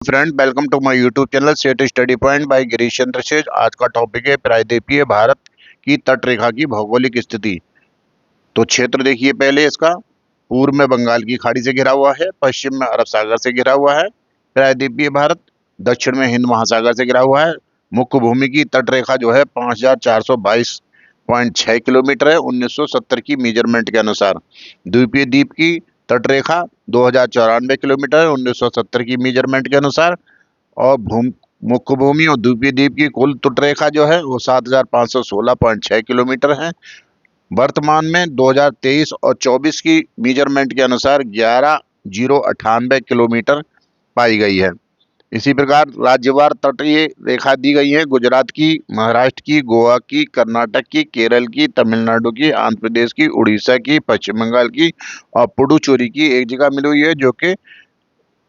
Friend, welcome to my YouTube channel set study point by Girish Chandra Shesh. आज का topic है प्रायद्वीपीय भारत की तट रेखा की भौगोलिक स्थिति। तो क्षेत्र देखिए, पहले इसका पूर्व में बंगाल की खाड़ी से घिरा हुआ है, पश्चिम में अरब सागर से घिरा हुआ है प्रायद्वीपीय भारत, दक्षिण में हिंद महासागर से घिरा हुआ है। मुख्य भूमि की तट रेखा जो है 5422.6 किलोमीटर है 1970 की मेजरमेंट के अनुसार। द्वीपीय द्वीप की तट रेखा 2094 किलोमीटर है 1970 की मेजरमेंट के अनुसार। और मुख्य भूमि और द्वीपीय द्वीप की कुल तट रेखा जो है वो 7516.6 किलोमीटर है। वर्तमान में 2023 और 24 की मेजरमेंट के अनुसार 11,098 किलोमीटर पाई गई है। इसी प्रकार राज्यवार तटीय रेखा दी गई है। गुजरात की, महाराष्ट्र की, गोवा की, कर्नाटक की, केरल की, तमिलनाडु की, आंध्र प्रदेश की, उड़ीसा की, पश्चिम बंगाल की और पुडुचेरी की एक जगह मिली हुई है, जो कि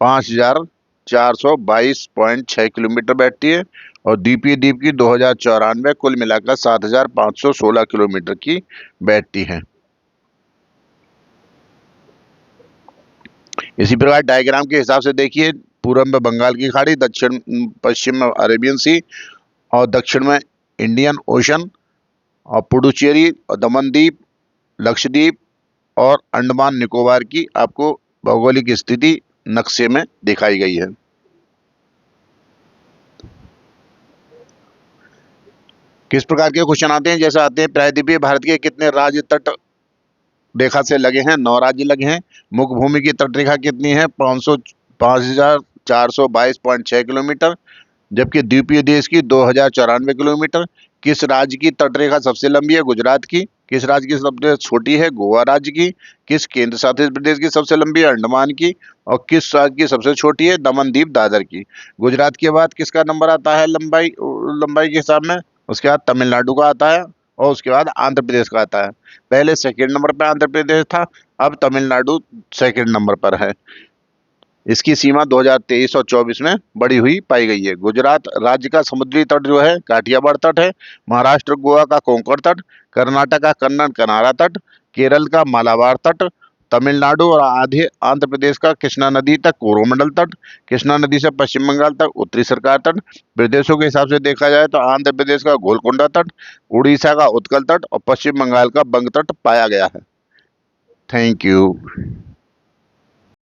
5422.6 किलोमीटर बैठती है। और द्वीपीय द्वीप की 2094, कुल मिलाकर 7516 किलोमीटर की बैठती है। इसी प्रकार डायग्राम के हिसाब से देखिए, पूर्व में बंगाल की खाड़ी, दक्षिण पश्चिम में अरेबियन सी और दक्षिण में इंडियन ओशन और पुडुचेरी और दमन द्वीप, लक्षद्वीप और अंडमान निकोबार की आपको भौगोलिक स्थिति नक्शे में दिखाई गई है। किस प्रकार के क्वेश्चन आते हैं, जैसे आते हैं प्रायद्वीपीय भारत के कितने राज्य तट रेखा से लगे हैं? 9 राज्य लगे हैं। मुख्य भूमि की तट रेखा कितनी है? 5422.6 किलोमीटर, जबकि द्वीपीय देश की 2094 किलोमीटर। किस राज्य की तट रेखा सबसे लंबी है? गुजरात की। किस राज्य की सबसे छोटी है? गोवा राज्य की। किस केंद्र शासित प्रदेश की सबसे लंबी है? अंडमान की। और किस राज्य की सबसे छोटी है? दमन द्वीप दादर की। गुजरात के बाद किसका नंबर आता है लंबाई लंबाई के हिसाब में? उसके बाद तमिलनाडु का आता है और उसके बाद आंध्र प्रदेश का आता है। पहले सेकेंड नंबर पर आंध्र प्रदेश था, अब तमिलनाडु सेकेंड नंबर पर है। इसकी सीमा 2023 और 24 में बढ़ी हुई पाई गई है। गुजरात राज्य का समुद्री तट जो है काठियावाड़ तट है। महाराष्ट्र गोवा का कोंकण तट, कर्नाटक का कन्नड़ कनारा तट, केरल का मालाबार तट, तमिलनाडु और आधे आंध्र प्रदेश का कृष्णा नदी तक कोरोमंडल तट, कृष्णा नदी से पश्चिम बंगाल तक उत्तरी सरकार तट। प्रदेशों के हिसाब से देखा जाए तो आंध्र प्रदेश का गोलकोंडा तट, उड़ीसा का उत्कल तट और पश्चिम बंगाल का बंग तट पाया गया है। Thank you.